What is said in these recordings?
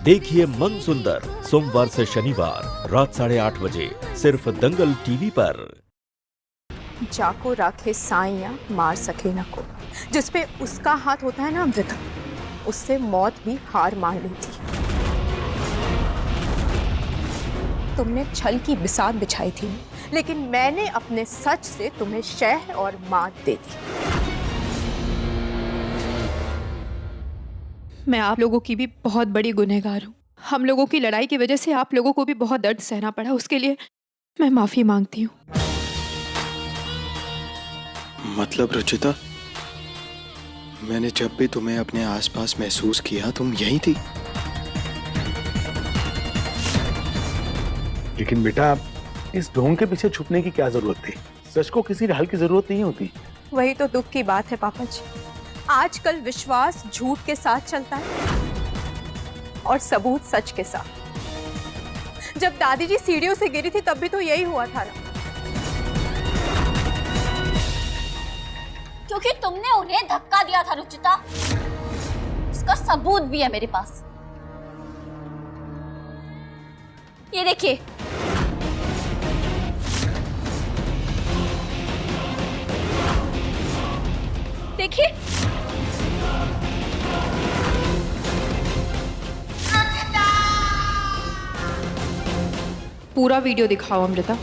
देखिए मन सुंदर सोमवार से शनिवार रात 8:30 बजे सिर्फ दंगल टीवी पर। जाको राखे साइया मार सके न को, जिसपे उसका हाथ होता है ना अमृता, उससे मौत भी हार मान लेती। तुमने छल की बिसात बिछाई थी, लेकिन मैंने अपने सच से तुम्हें शह और मात दे दी। मैं आप लोगों की भी बहुत बड़ी गुनहगार हूँ। हम लोगों की लड़ाई की वजह से आप लोगों को भी बहुत दर्द सहना पड़ा, उसके लिए मैं माफी मांगती हूँ। मतलब रुचिता, मैंने जब भी तुम्हें अपने आसपास महसूस किया तुम यहीं थी। लेकिन बेटा, इस ढोंग के पीछे छुपने की क्या जरूरत थी? सच को किसी ढाल की जरूरत नहीं होती। वही तो दुख की बात है पापा जी, आजकल विश्वास झूठ के साथ चलता है और सबूत सच के साथ। जब दादी जी सीढ़ियों से गिरी थी तब भी तो यही हुआ था ना। क्योंकि तुमने उन्हें धक्का दिया था रुचिता, इसका सबूत भी है मेरे पास। ये देखिए, देखिए, पूरा वीडियो दिखाओ अमृता।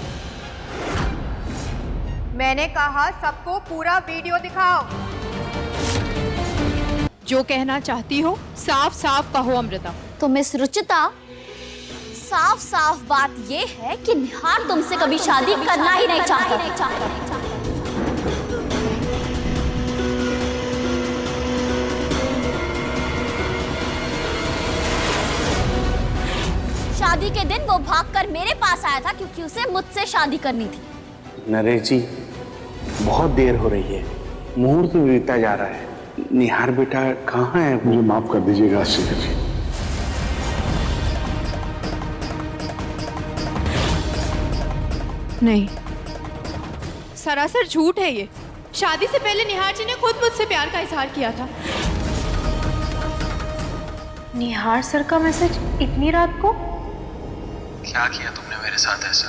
मैंने कहा सबको पूरा वीडियो दिखाओ। जो कहना चाहती हो साफ साफ कहो अमृता। तो मिस रुचिता, साफ साफ बात ये है कि निहार तुमसे कभी शादी करना ही नहीं चाहता। शादी के दिन वो भागकर मेरे पास आया था क्योंकि उसे मुझसे शादी करनी थी। नरेश जी, बहुत देर हो रही है, मुहूर्त भी बीतता जा रहा है। निहार बेटा कहाँ है? मुझे माफ कर दीजिएगा आशीष जी। नहीं, सरासर झूठ है ये। शादी से पहले निहार जी ने खुद मुझसे प्यार का इजहार किया था। निहार सर का मैसेज इतनी रात को? क्या किया तुमने मेरे साथ ऐसा?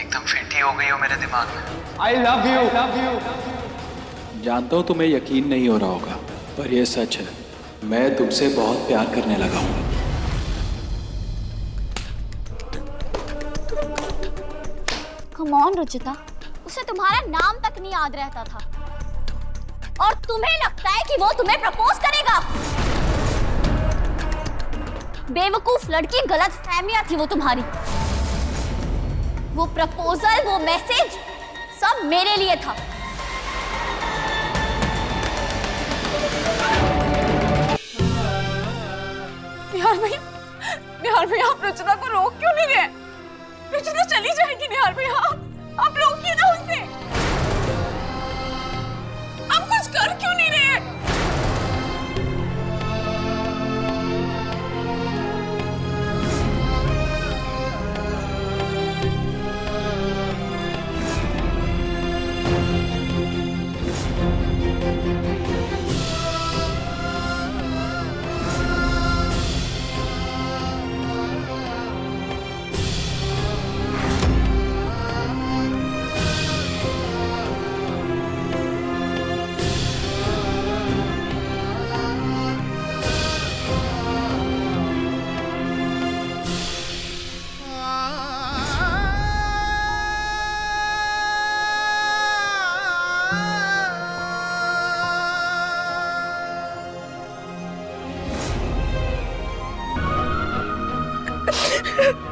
एकदम फेंटी हो गई हो मेरे दिमाग में। I love you। जानता हूँ तुम्हें यकीन नहीं हो रहा होगा, पर यह सच है, मैं तुमसे बहुत प्यार करने लगा हूँ। कम ऑन रुचिता, उसे तुम्हारा नाम तक नहीं याद रहता था और तुम्हें लगता है कि वो तुम्हें प्रपोज करेगा? बेवकूफ लड़की, गलत फहमियां थी वो तुम्हारी। वो प्रपोजल, वो मैसेज सब मेरे लिए था। निहार भैया, आप रुचिता को रोक क्यों नहीं रहे? रुचिता चली जाएगी। निहार भैया, आप रोकिए ना उसे। आप कुछ कर क्यों नहीं रहे?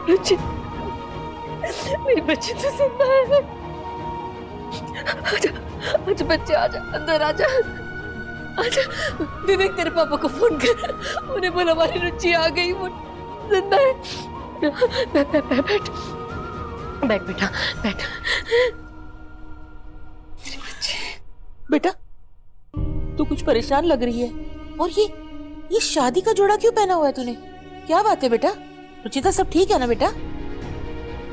रुचि, मेरी बच्ची तो जिंदा है। आजा, आजा बच्चे, आजा अंदर, आजा आजा। विवेक, तेरे पापा को फोन कर, उन्हें बोला हमारी रुचि आ गई, वो जिंदा है। बैठ बैठ बैठ बेटा, बैठ। बेटा, तू कुछ परेशान लग रही है। और ये शादी का जोड़ा क्यों पहना हुआ है तूने? क्या बात है बेटा? रुचिता, सब ठीक है ना बेटा?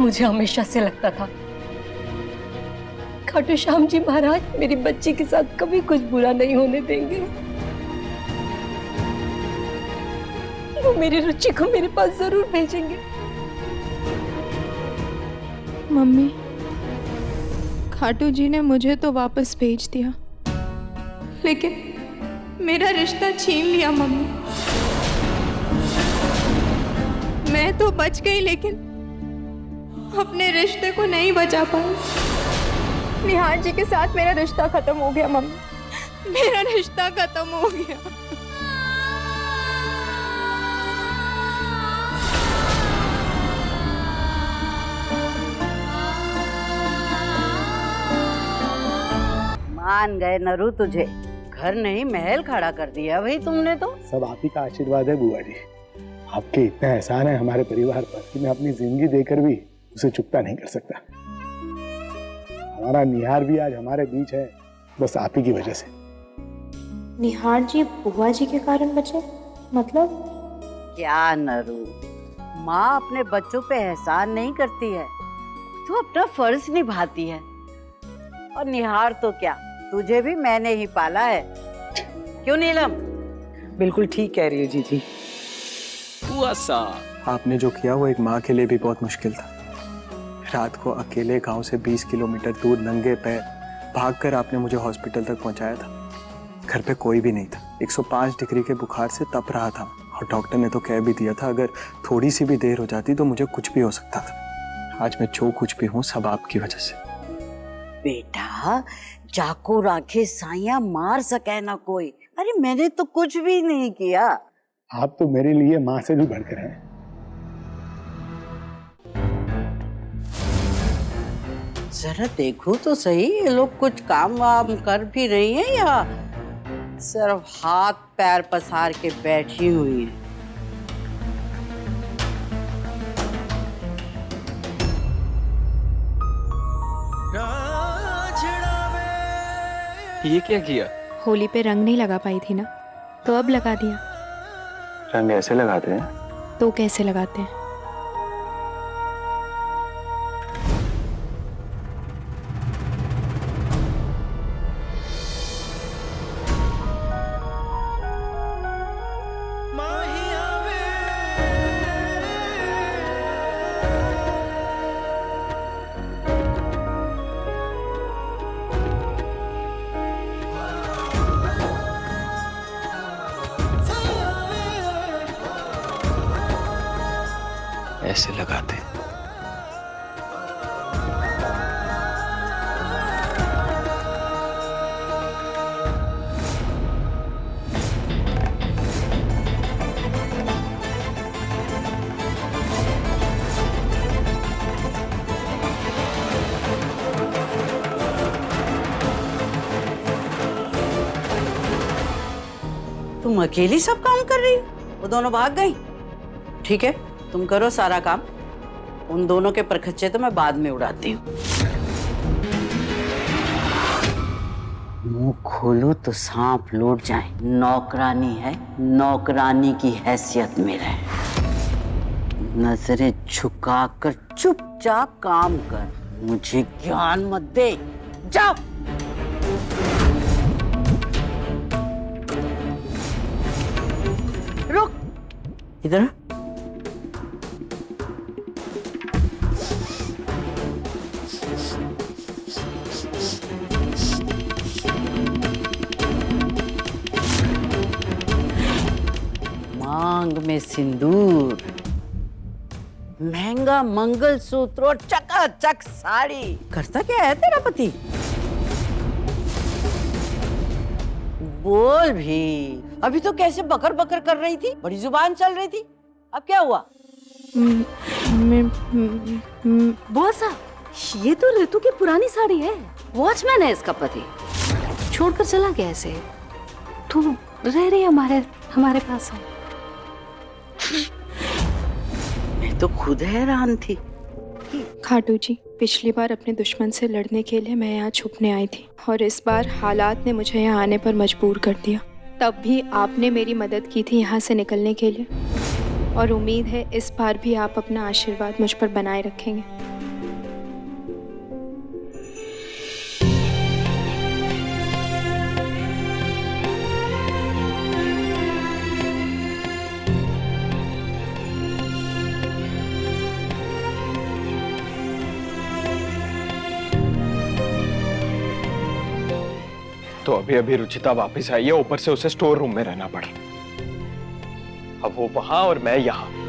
मुझे हमेशा से लगता था खाटू श्याम जी महाराज मेरी बच्ची के साथ कभी कुछ बुरा नहीं होने देंगे, वो मेरी रुचि को मेरे पास जरूर भेजेंगे। मम्मी, खाटू जी ने मुझे तो वापस भेज दिया, लेकिन मेरा रिश्ता छीन लिया मम्मी। मैं तो बच गई, लेकिन अपने रिश्ते को नहीं बचा पाई। निहार जी के साथ मेरा रिश्ता खत्म हो गया मम्मी, मेरा रिश्ता खत्म हो गया। मान गए नरू, तुझे घर नहीं महल खड़ा कर दिया भाई तुमने तो। सब आप ही का आशीर्वाद है बुआ जी। आपके इतना एहसान है हमारे परिवार पर कि मैं अपनी जिंदगी देकर भी उसे चुकता नहीं कर सकता। हमारा निहार भी आज हमारे बीच है, बस आप ही की वजह से। निहार जी बुआ जी के कारण बचे? मतलब? क्या नरू, माँ अपने बच्चों पे एहसान नहीं करती है, तो अपना फर्ज निभाती है। और निहार तो क्या, तुझे भी मैंने ही पाला है, क्यों नीलम? बिल्कुल ठीक कह रही है जीजी। आपने जो किया वो एक माँ के लिए भी बहुत मुश्किल था। रात को अकेले गांव से 20 किलोमीटर दूर नंगे पैर भागकर आपने मुझे हॉस्पिटल तक पहुंचाया था। घर पे कोई भी नहीं था, 105 डिग्री के बुखार से तप रहा था, और डॉक्टर ने तो कह भी दिया था अगर थोड़ी सी भी देर हो जाती तो मुझे कुछ भी हो सकता था। आज मैं जो कुछ भी हूँ सब आपकी वजह से। बेटा, जाको राखे साइया मार सके ना कोई। अरे मैंने तो कुछ भी नहीं किया। आप तो मेरे लिए माँ से भी बढ़कर हैं। जरा देखो तो सही, ये लोग कुछ काम वाम कर भी रही हैं या सिर्फ हाथ पैर पसार के बैठी हुई है? ये क्या किया? होली पे रंग नहीं लगा पाई थी ना, तो अब लगा दिया। रंग ऐसे लगाते हैं? तो कैसे लगाते हैं? ऐसे लगाते हैं। तुम अकेली सब काम कर रही हो? वो दोनों भाग गई? ठीक है, तुम करो सारा काम, उन दोनों के परखच्चे तो मैं बाद में उड़ाती हूँ। मुंह खोलो तो सांप लौट जाए। नौकरानी है, नौकरानी की हैसियत में रहे। नजरें झुकाकर चुपचाप काम कर, मुझे ज्ञान मत दे। जाओ। रुक, इधर। मांग में सिंदूर, महंगा मंगलसूत्र और चकाचक साड़ी। करता क्या है तेरा पति? बोल भी। अभी तो कैसे बकर बकर कर रही थी, बड़ी जुबान चल रही थी, अब क्या हुआ? बुआ साहब, ये तो ऋतु की पुरानी साड़ी है। वॉचमैन है इसका पति, छोड़कर चला गया ऐसे। तो रह रही हमारे पास है। मैं तो खुद हैरान थी। खाटू जी, पिछली बार अपने दुश्मन से लड़ने के लिए मैं यहाँ छुपने आई थी, और इस बार हालात ने मुझे यहाँ आने पर मजबूर कर दिया। तब भी आपने मेरी मदद की थी यहाँ से निकलने के लिए, और उम्मीद है इस बार भी आप अपना आशीर्वाद मुझ पर बनाए रखेंगे। तो अभी अभी रुचिता वापस आई है, ऊपर से उसे स्टोर रूम में रहना पड़ा। अब वो वहां और मैं यहाँ।